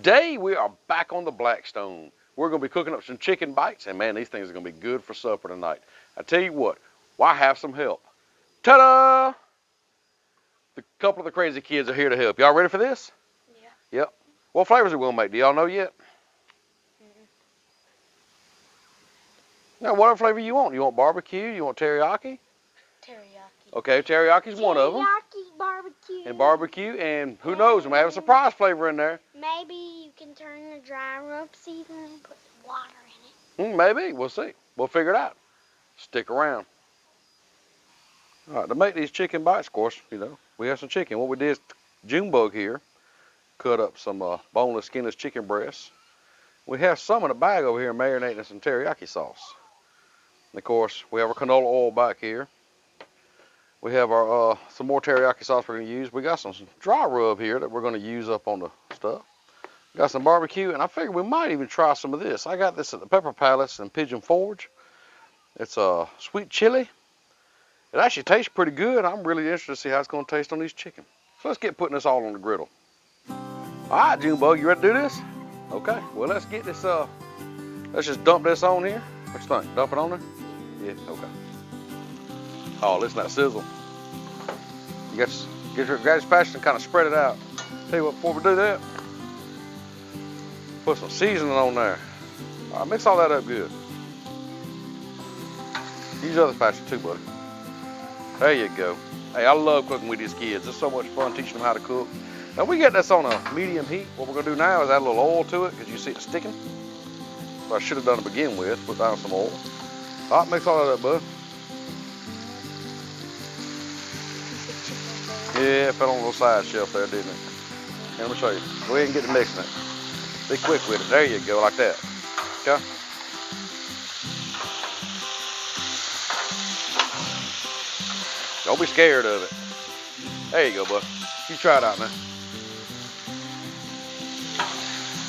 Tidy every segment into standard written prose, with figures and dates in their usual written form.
Today we are back on the Blackstone. We're going to be cooking up some chicken bites, and man, these things are going to be good for supper tonight. I tell you what, why have some help? Ta-da! The couple of the crazy kids are here to help. Y'all ready for this? Yeah. Yep. What flavors are we going to make? Do y'all know yet? Now, whatever flavor you want. You want barbecue? You want teriyaki? Teriyaki. Okay, teriyaki's one of them. Teriyaki, barbecue. And barbecue, and who knows, we might have a surprise flavor in there. Maybe you can turn the dry rub seasoning and put water in it. Maybe. We'll see. We'll figure it out. Stick around. All right, to make these chicken bites, of course, you know, we have some chicken. What we did is Junebug here cut up some boneless, skinless chicken breasts. We have some in a bag over here marinating in some teriyaki sauce. And of course, we have our canola oil back here. We have our some more teriyaki sauce we're going to use. We got some dry rub here that we're going to use up on the stuff. Got some barbecue, and I figured we might even try some of this. I got this at the Pepper Palace in Pigeon Forge. It's a sweet chili. It actually tastes pretty good. I'm really interested to see how it's going to taste on these chicken. So let's get putting this all on the griddle. All right, Junebug, you ready to do this? Okay, well, let's get this, let's just dump this on here. What you think? Dump it on there? Yeah, okay. Oh, listen to that sizzle. You got to get your spatula and kind of spread it out. Tell you what, before we do that, put some seasoning on there. All right, mix all that up good. Use the other spatula too, buddy. There you go. Hey, I love cooking with these kids. It's so much fun teaching them how to cook. Now we get this on a medium heat. What we're gonna do now is add a little oil to it, because you see it sticking. So I should have done to begin with. Put down some oil. All right, mix all that up, bud. Yeah, it fell on a little side shelf there, didn't it? Here, let me show you. Go ahead and get to mixing it. Be quick with it. There you go, like that. Okay? Don't be scared of it. There you go, bud. You try it out now.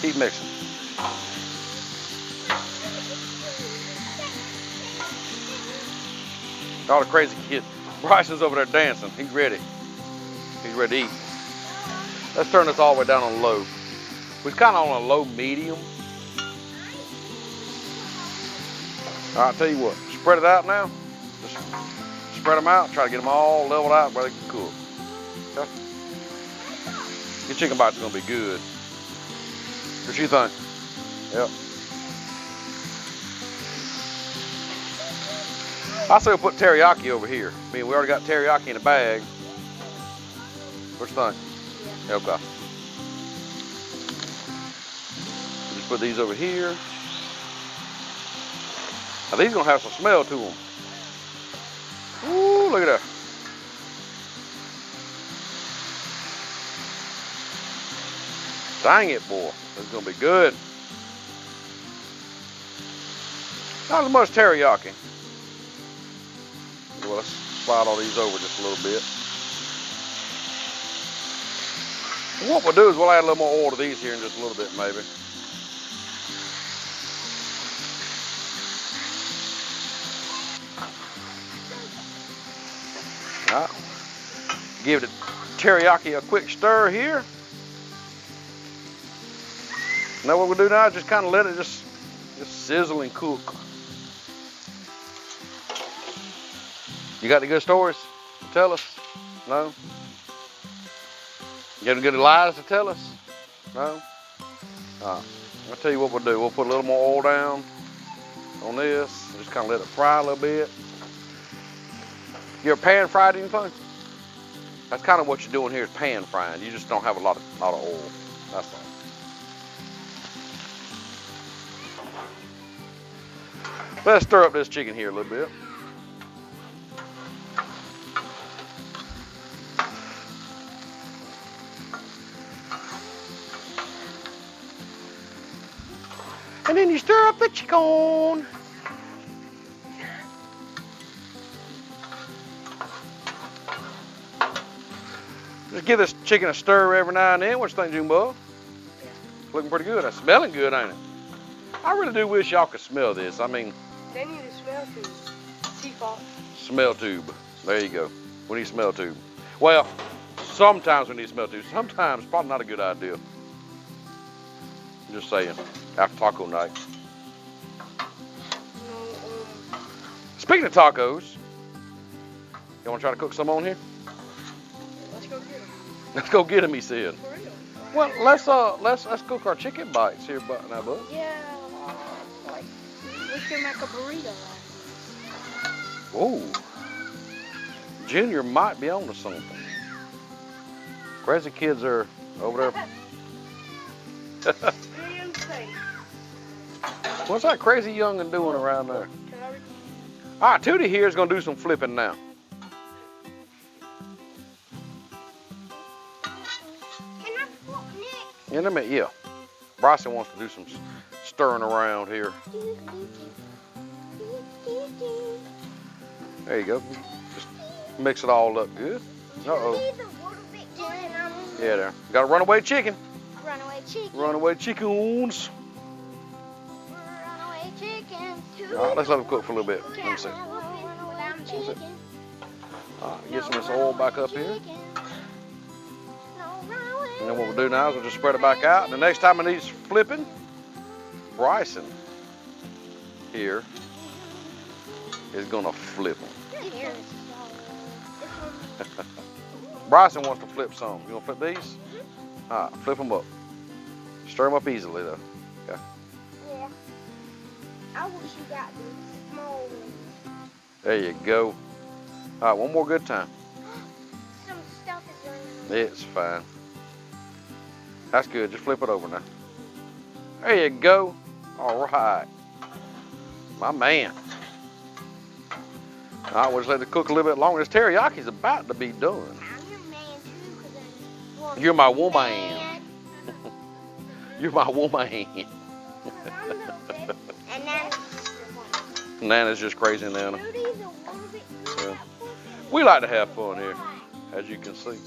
Keep mixing. All the crazy kids. Bryson's over there dancing. He's ready. He's ready to eat. Let's turn this all the way down on low. We're kind of on a low medium. All right, I'll tell you what. Spread it out now. Just spread them out. Try to get them all leveled out where they can cook. Okay? Your chicken bites are going to be good. What you think? Yep. I say we'll put teriyaki over here. I mean, we already got teriyaki in a bag. What you think? Yeah. Okay. Just put these over here. Now these are gonna have some smell to them. Ooh, look at that. Dang it, boy. This is gonna be good. Not as much teriyaki. Well, let's slide all these over just a little bit. And what we'll do is we'll add a little more oil to these here in just a little bit, maybe. All right. Give the teriyaki a quick stir here. Now what we'll do now is just kind of let it just sizzle and cook. You got any good stories to tell us? No? You got any good lies to tell us? No? I'll tell you what we'll do. We'll put a little more oil down on this. Just kind of let it fry a little bit. You ever pan fried anything? That's kind of what you're doing here is pan frying. You just don't have a lot of oil. That's all. Let's stir up this chicken here a little bit. And then you stir up the chicken. Just give this chicken a stir every now and then. What you think, Junebug? Yeah. Looking pretty good. That's smelling good, ain't it? I really do wish y'all could smell this. I mean, They need a smell tube. Default. smell tube. There you go. We need a smell tube. Well, sometimes we need a smell tube. Sometimes probably not a good idea. Just saying. After taco night. No, Speaking of tacos, you want to try to cook some on here? let's go get them. Let's go get them, he said. For real. Well, let's cook our chicken bites here, now, bud. Yeah, like, we can make a burrito. Ooh. Junior might be on to something. Crazy kids are over there. What's that crazy youngin' doing around there? All right, Tootie here is going to do some flipping now. Can I flip next? In a minute, yeah. Bryson wants to do some stirring around here. There you go. Just mix it all up good. Uh-oh. Yeah, there. Got a runaway chicken. Runaway chicken. Runaway chickens. Runaway chicken. All right, let's let them cook for a little bit. Let me see. Runaway chicken. All right, get some of this oil back up here. And then what we'll do now is we'll just spread it back out. The next time it needs flipping, Bryson here is going to flip them. Bryson wants to flip some. You want to flip these? All right, flip them up. Stir them up easily, though. Okay. Yeah. I wish you got the small ones. There you go. All right, one more good time. Some stuff is running. It's fine. That's good. Just flip it over now. There you go. All right. My man. All right, we'll just let it cook a little bit longer. This teriyaki is about to be done. I'm your man too, 'cause You're my woman. You're my woman. I'm a little bit. And then Nana's just crazy now. Rudy's a little bit. Yeah. We like to have fun here, as you can see. Rudy's a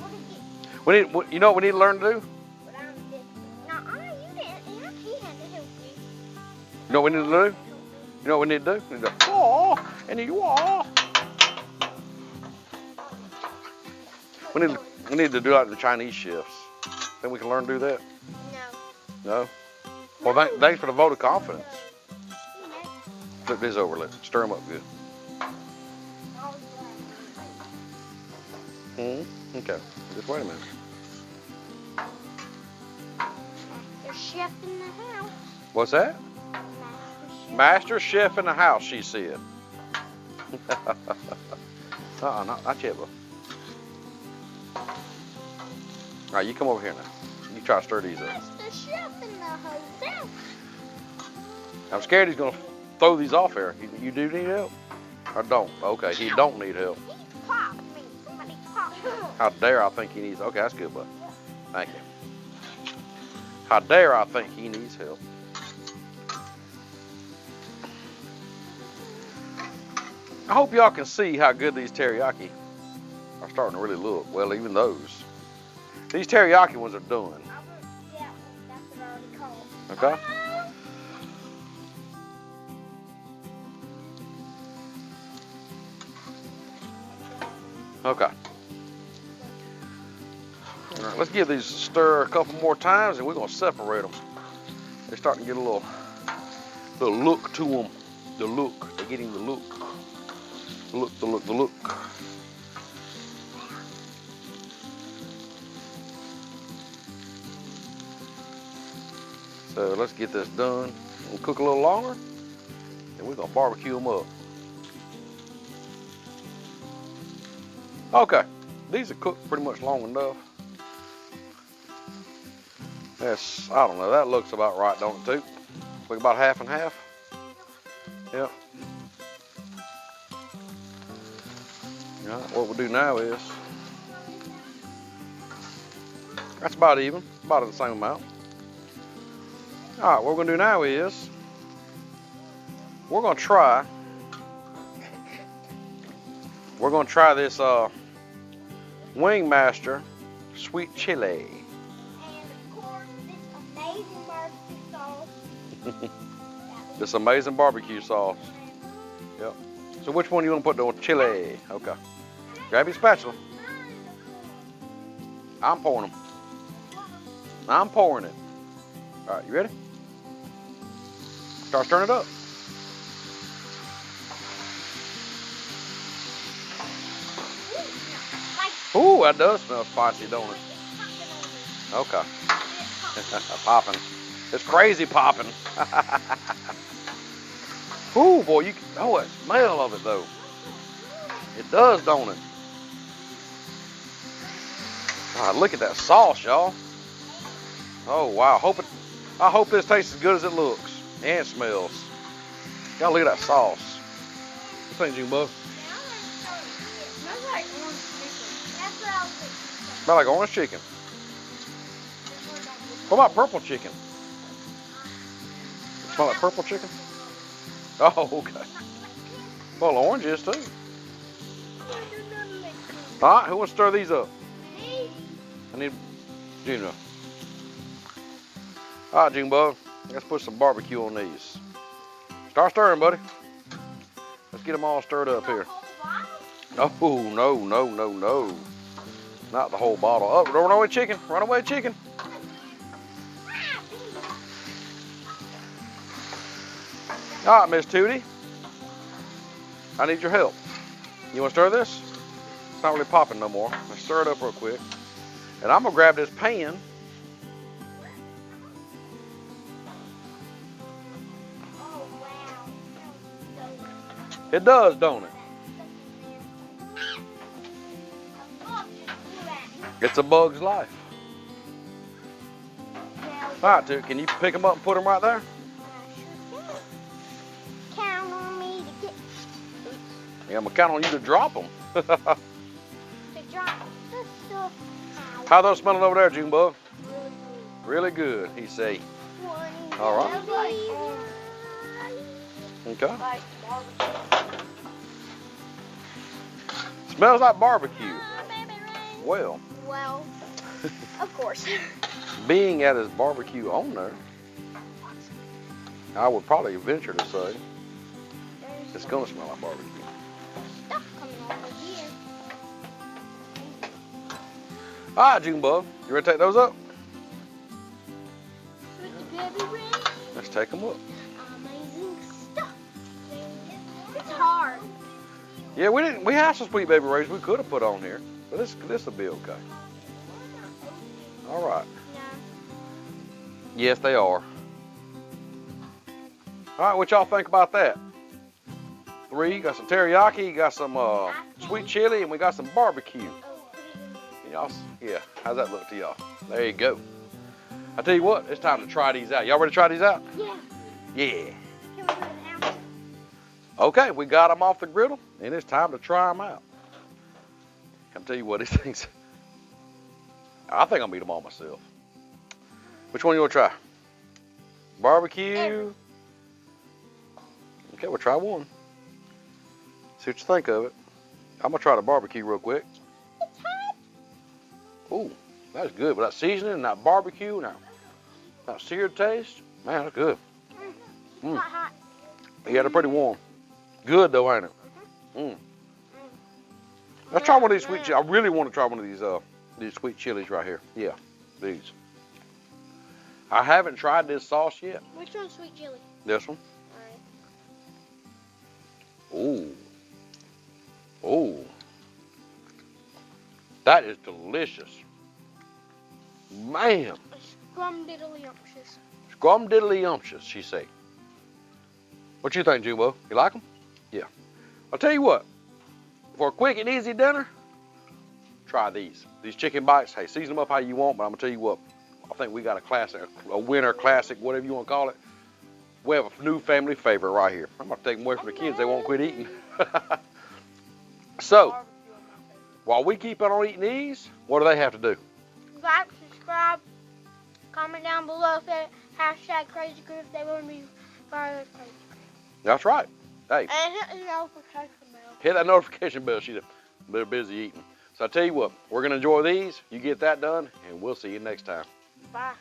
little bit. We need, you know what we need to learn to do? But I'm just. No, you didn't. He had to help you. You know what we need to do? You know what we need to do? We need to, oh, and you are. We need to do like the Chinese chefs. Think we can learn to do that? No. No? Well, thanks for the vote of confidence. Flip this over, stir them up good. Okay, just wait a minute. Master chef in the house. What's that? Master chef in the house, she said. Not yet, bro. All right, you come over here now. You try to stir these up. Master chef in the hotel. I'm scared he's gonna throw these off here. You do need help? Or don't? Okay, he don't need help. He's popped me. Somebody popped me. How dare I think he needs, okay, that's good, bud. Thank you. How dare I think he needs help? I hope y'all can see how good these teriyaki are starting to really look. Well, even those. These teriyaki ones are done. Yeah, that's what I already called. Okay? Okay. All right, let's give these a stir a couple more times and we're going to separate them. They're starting to get a little look to them. The look. They're getting the look. The look. So let's get this done. We'll cook a little longer and we're going to barbecue them up. Okay, these are cooked pretty much long enough. That's, I don't know, that looks about right, don't it, too? Like about half and half? Yep. All right, what we'll do now is, that's about even, about the same amount. All right, what we're gonna do now is, we're gonna try this Wing Master Sweet Chili. And of course, this amazing barbecue sauce. This amazing barbecue sauce. Yep. So which one you want to put on chili? Okay. Grab your spatula. I'm pouring them. I'm pouring it. All right, you ready? Start stirring it up. Ooh, that does smell spicy, don't it? Okay. Popping. It's crazy popping. Ooh, boy, you can, oh, that smell of it, though. It does, don't it? God, look at that sauce, y'all. Oh, wow. I hope this tastes as good as it looks and smells. Y'all look at that sauce. What do you think, Gimbal? Smells like orange chicken. That's what I was thinking. Smell like orange chicken. What about purple chicken? Smell like purple chicken? Oh, okay. Well, oranges too. All right, who wants to stir these up? Me? I need Junior. All right, Junebug, let's put some barbecue on these. Start stirring, buddy. Let's get them all stirred up here. Oh, no, no, no, no. Not the whole bottle. Oh, run away chicken, run away chicken. All right, Miss Tootie. I need your help. You want to stir this? It's not really popping no more. Let's stir it up real quick. And I'm going to grab this pan. Oh, wow. It does, don't it? It's a bug's life. All right, Toot, can you pick them up and put them right there? Count on me to get Yeah, I'm going to count on you to drop them. to drop the stuff out. How those smelling over there, Junebug? Really good, he say. All right. Okay. Like barbecue. Smells like barbecue. Well, Well, of course. being at his barbecue owner, I would probably venture to say it's going to smell like barbecue. Stuff coming over here. All right, Junebug, you ready to take those up? With the baby ring. Let's take them up. Amazing stuff. It's hard. Yeah, we have some Sweet Baby Rays we could have put on here, but this will be okay. All right. Yeah. Yes, they are. All right, what y'all think about that? 3, got some teriyaki, got some sweet chili, and we got some barbecue. Y'all, yeah, how's that look to y'all? There you go. I tell you what, it's time to try these out. Y'all ready to try these out? Yeah. Yeah. Can we do it now? Okay, we got them off the griddle, and it's time to try them out. I'll tell you what, these things, I think I'll eat them all myself. Which one you want to try? Barbecue? Okay, we'll try one. See what you think of it. I'm going to try the barbecue real quick. It's hot. Ooh, that's good. But that seasoning and that barbecue and that seared taste, man, that's good. Hot, hot. Yeah, they're pretty warm. Good though, ain't it? Mm. Let's try one of these sweet chilies. I really want to try one of these sweet chilies right here. Yeah, these. I haven't tried this sauce yet. Which one's sweet chili? This one. All right. Ooh. Ooh. That is delicious. Man. Scrumdiddlyumptious. Scrumdiddlyumptious, she say. What you think, Jumbo? You like them? Yeah. I'll tell you what. For a quick and easy dinner, try these. These chicken bites. Hey, season them up how you want, but I'm going to tell you what. I think we got a classic, a winter classic, whatever you want to call it. We have a new family favorite right here. I'm going to take them away from the kids. They won't quit eating. So, while we keep on eating these, what do they have to do? Like, subscribe, comment down below if they hashtag crazy crew if they want to be part of the crazy crew. That's right. Hey, And hit the notification bell. hit that notification bell. She's a busy eating. So I tell you what, we're going to enjoy these. You get that done, and we'll see you next time. Bye.